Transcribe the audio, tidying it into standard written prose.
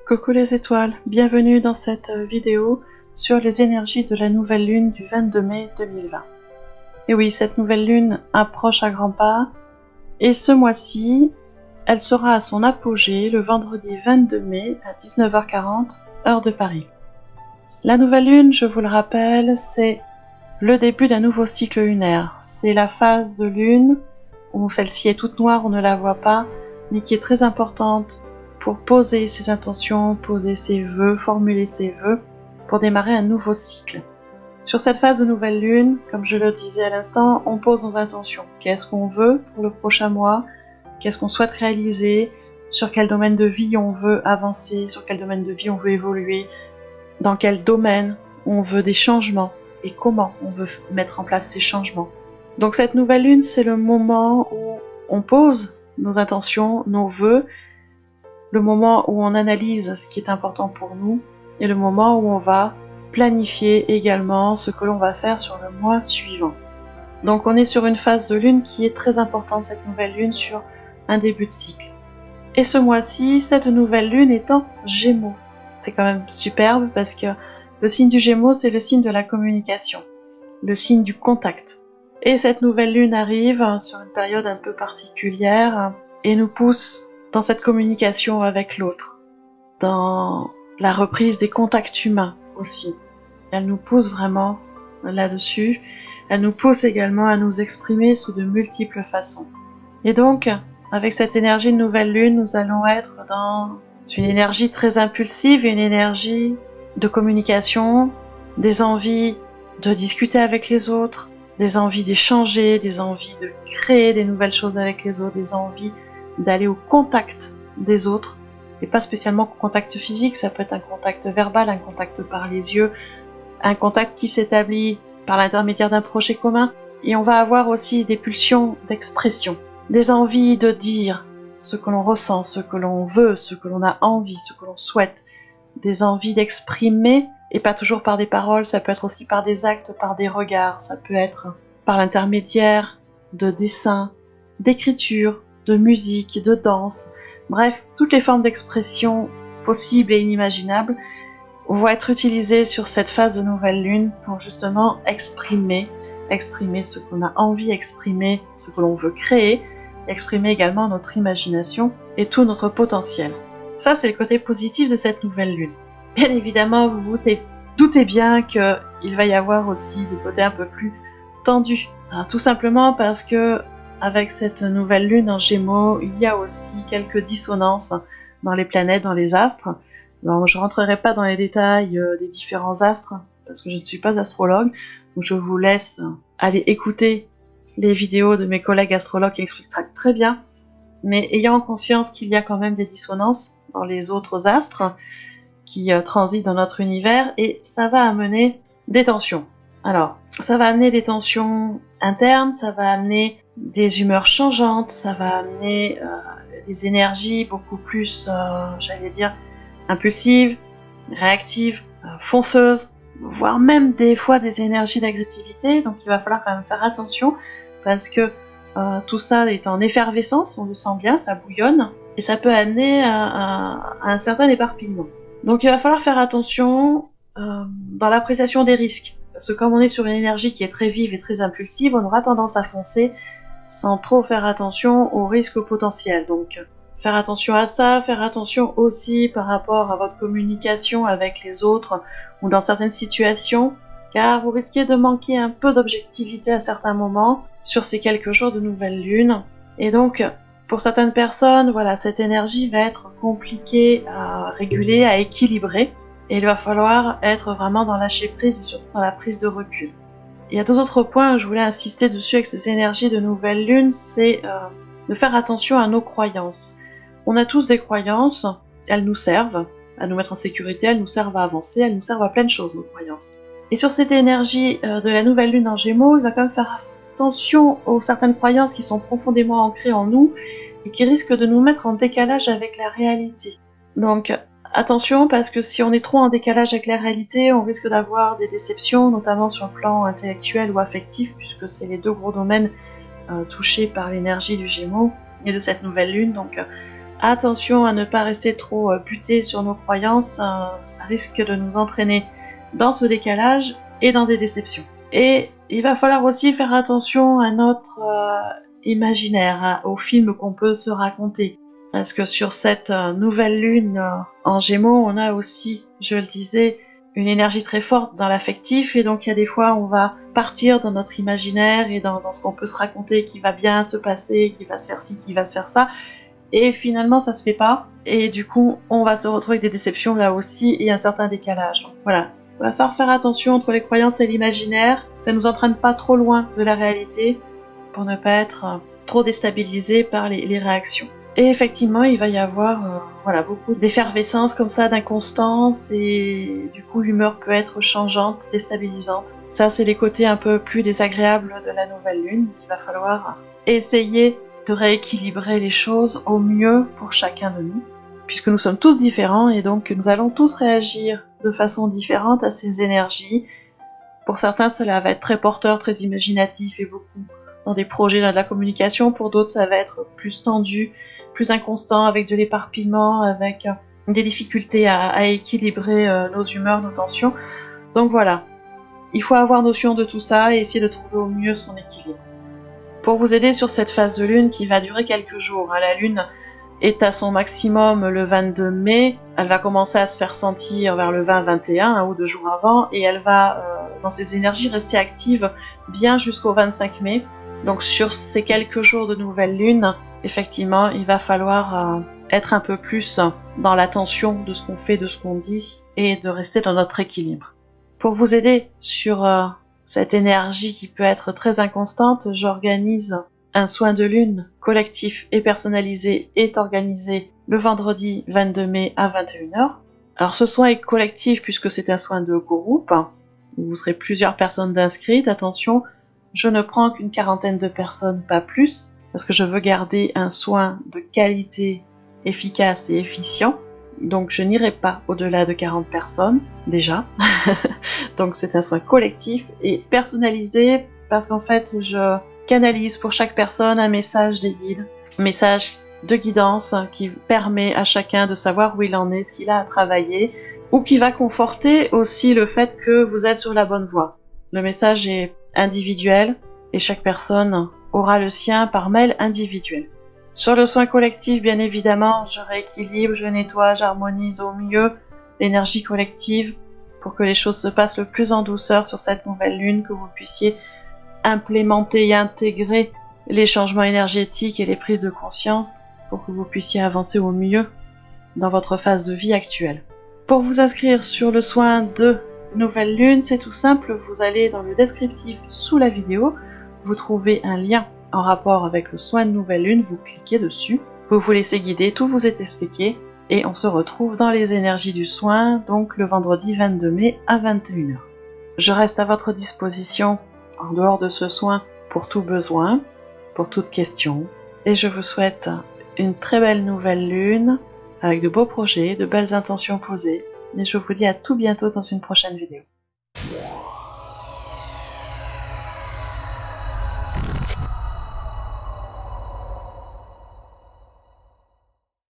Coucou les étoiles, bienvenue dans cette vidéo sur les énergies de la nouvelle lune du 22 mai 2020. Et oui, cette nouvelle lune approche à grands pas et ce mois-ci, elle sera à son apogée le vendredi 22 mai à 19h40, heure de Paris. La nouvelle lune, je vous le rappelle, c'est le début d'un nouveau cycle lunaire. C'est la phase de lune où celle-ci est toute noire, on ne la voit pas, mais qui est très importante pour poser ses intentions, poser ses vœux, formuler ses vœux, pour démarrer un nouveau cycle. Sur cette phase de nouvelle lune, comme je le disais à l'instant, on pose nos intentions. Qu'est-ce qu'on veut pour le prochain mois? Qu'est-ce qu'on souhaite réaliser? Sur quel domaine de vie on veut avancer? Sur quel domaine de vie on veut évoluer? Dans quel domaine on veut des changements? Et comment on veut mettre en place ces changements? Donc cette nouvelle lune, c'est le moment où on pose nos intentions, nos vœux, le moment où on analyse ce qui est important pour nous et le moment où on va planifier également ce que l'on va faire sur le mois suivant. Donc on est sur une phase de lune qui est très importante, cette nouvelle lune, sur un début de cycle. Et ce mois-ci, cette nouvelle lune est en Gémeaux. C'est quand même superbe parce que le signe du Gémeaux, c'est le signe de la communication, le signe du contact. Et cette nouvelle lune arrive sur une période un peu particulière et nous pousse dans cette communication avec l'autre, dans la reprise des contacts humains aussi. Elle nous pousse vraiment là-dessus. Elle nous pousse également à nous exprimer sous de multiples façons. Et donc, avec cette énergie de nouvelle lune, nous allons être dans une énergie très impulsive, une énergie de communication, des envies de discuter avec les autres, des envies d'échanger, des envies de créer des nouvelles choses avec les autres, des envies d'aller au contact des autres, et pas spécialement au contact physique, ça peut être un contact verbal, un contact par les yeux, un contact qui s'établit par l'intermédiaire d'un projet commun, et on va avoir aussi des pulsions d'expression, des envies de dire ce que l'on ressent, ce que l'on veut, ce que l'on a envie, ce que l'on souhaite, des envies d'exprimer, et pas toujours par des paroles, ça peut être aussi par des actes, par des regards, ça peut être par l'intermédiaire de dessins, d'écriture, de musique, de danse, bref, toutes les formes d'expression possibles et inimaginables vont être utilisées sur cette phase de nouvelle lune pour justement exprimer ce qu'on a envie d'exprimer, ce que l'on veut créer, exprimer également notre imagination et tout notre potentiel. Ça, c'est le côté positif de cette nouvelle lune. Bien évidemment, vous vous doutez bien qu'il va y avoir aussi des côtés un peu plus tendus. Alors, tout simplement parce que avec cette nouvelle lune en Gémeaux, il y a aussi quelques dissonances dans les planètes, dans les astres. Alors, je rentrerai pas dans les détails des différents astres, parce que je ne suis pas astrologue, donc je vous laisse aller écouter les vidéos de mes collègues astrologues qui expliquent ça très bien, mais ayant conscience qu'il y a quand même des dissonances dans les autres astres qui transitent dans notre univers, et ça va amener des tensions. Alors, ça va amener des tensions internes, ça va amener des humeurs changeantes, ça va amener des énergies beaucoup plus, j'allais dire, impulsives, réactives, fonceuses, voire même des fois des énergies d'agressivité. Donc il va falloir quand même faire attention parce que tout ça est en effervescence, on le sent bien, ça bouillonne, et ça peut amener à un certain éparpillement. Donc il va falloir faire attention dans l'appréciation des risques. Parce que comme on est sur une énergie qui est très vive et très impulsive, on aura tendance à foncer sans trop faire attention aux risques potentiels. Donc, faire attention à ça, faire attention aussi par rapport à votre communication avec les autres ou dans certaines situations, car vous risquez de manquer un peu d'objectivité à certains moments sur ces quelques jours de nouvelle lune. Et donc, pour certaines personnes, voilà, cette énergie va être compliquée à réguler, à équilibrer. Et il va falloir être vraiment dans lâcher prise et surtout dans la prise de recul. Il y a deux autres points que je voulais insister dessus avec ces énergies de nouvelle lune, c'est de faire attention à nos croyances. On a tous des croyances, elles nous servent à nous mettre en sécurité, elles nous servent à avancer, elles nous servent à plein de choses, nos croyances. Et sur cette énergie de la nouvelle lune en Gémeaux, il va quand même faire attention aux certaines croyances qui sont profondément ancrées en nous et qui risquent de nous mettre en décalage avec la réalité. Donc, attention, parce que si on est trop en décalage avec la réalité, on risque d'avoir des déceptions, notamment sur le plan intellectuel ou affectif, puisque c'est les deux gros domaines touchés par l'énergie du Gémeaux et de cette nouvelle lune. Donc Attention à ne pas rester trop buté sur nos croyances, ça risque de nous entraîner dans ce décalage et dans des déceptions. Et il va falloir aussi faire attention à notre imaginaire, aux films qu'on peut se raconter. Parce que sur cette nouvelle lune en Gémeaux, on a aussi, je le disais, une énergie très forte dans l'affectif, et donc il y a des fois on va partir dans notre imaginaire et dans ce qu'on peut se raconter qui va bien se passer, qui va se faire ci, qui va se faire ça, et finalement ça se fait pas, et du coup on va se retrouver avec des déceptions là aussi et un certain décalage. Donc voilà, il va falloir faire attention entre les croyances et l'imaginaire, ça nous entraîne pas trop loin de la réalité pour ne pas être trop déstabilisé par les réactions. Et effectivement, il va y avoir voilà, beaucoup d'effervescence comme ça, d'inconstance, et du coup l'humeur peut être changeante, déstabilisante. Ça, c'est les côtés un peu plus désagréables de la nouvelle lune. Il va falloir essayer de rééquilibrer les choses au mieux pour chacun de nous, puisque nous sommes tous différents et donc nous allons tous réagir de façon différente à ces énergies. Pour certains, cela va être très porteur, très imaginatif et beaucoup dans des projets, dans de la communication. Pour d'autres, ça va être plus tendu, plus inconstant, avec de l'éparpillement, avec des difficultés à équilibrer nos humeurs, nos tensions. Donc voilà, il faut avoir notion de tout ça et essayer de trouver au mieux son équilibre. Pour vous aider sur cette phase de lune qui va durer quelques jours, la lune est à son maximum le 22 mai, elle va commencer à se faire sentir vers le 20-21, un ou 2 jours avant, et elle va, dans ses énergies, rester active bien jusqu'au 25 mai. Donc sur ces quelques jours de nouvelle lune, effectivement, il va falloir être un peu plus dans l'attention de ce qu'on fait, de ce qu'on dit, et de rester dans notre équilibre. Pour vous aider sur cette énergie qui peut être très inconstante, j'organise un soin de lune collectif et personnalisé est organisé le vendredi 22 mai à 21h. Alors ce soin est collectif puisque c'est un soin de groupe, où vous serez plusieurs personnes d'inscrites. Attention, je ne prends qu'une quarantaine de personnes, pas plus, parce que je veux garder un soin de qualité, efficace et efficient. Donc je n'irai pas au-delà de 40 personnes, déjà. Donc c'est un soin collectif et personnalisé, parce qu'en fait je canalise pour chaque personne un message des guides, un message de guidance qui permet à chacun de savoir où il en est, ce qu'il a à travailler, ou qui va conforter aussi le fait que vous êtes sur la bonne voie. Le message est individuel et chaque personne aura le sien par mail individuel. Sur le soin collectif, bien évidemment, je rééquilibre, je nettoie, j'harmonise au mieux l'énergie collective pour que les choses se passent le plus en douceur sur cette nouvelle lune, que vous puissiez implémenter et intégrer les changements énergétiques et les prises de conscience pour que vous puissiez avancer au mieux dans votre phase de vie actuelle. Pour vous inscrire sur le soin de nouvelle lune, c'est tout simple, vous allez dans le descriptif sous la vidéo, vous trouvez un lien en rapport avec le soin de nouvelle lune, vous cliquez dessus, vous vous laissez guider, tout vous est expliqué, et on se retrouve dans les énergies du soin, donc le vendredi 22 mai à 21h. Je reste à votre disposition en dehors de ce soin pour tout besoin, pour toute question, et je vous souhaite une très belle nouvelle lune, avec de beaux projets, de belles intentions posées, et je vous dis à tout bientôt dans une prochaine vidéo.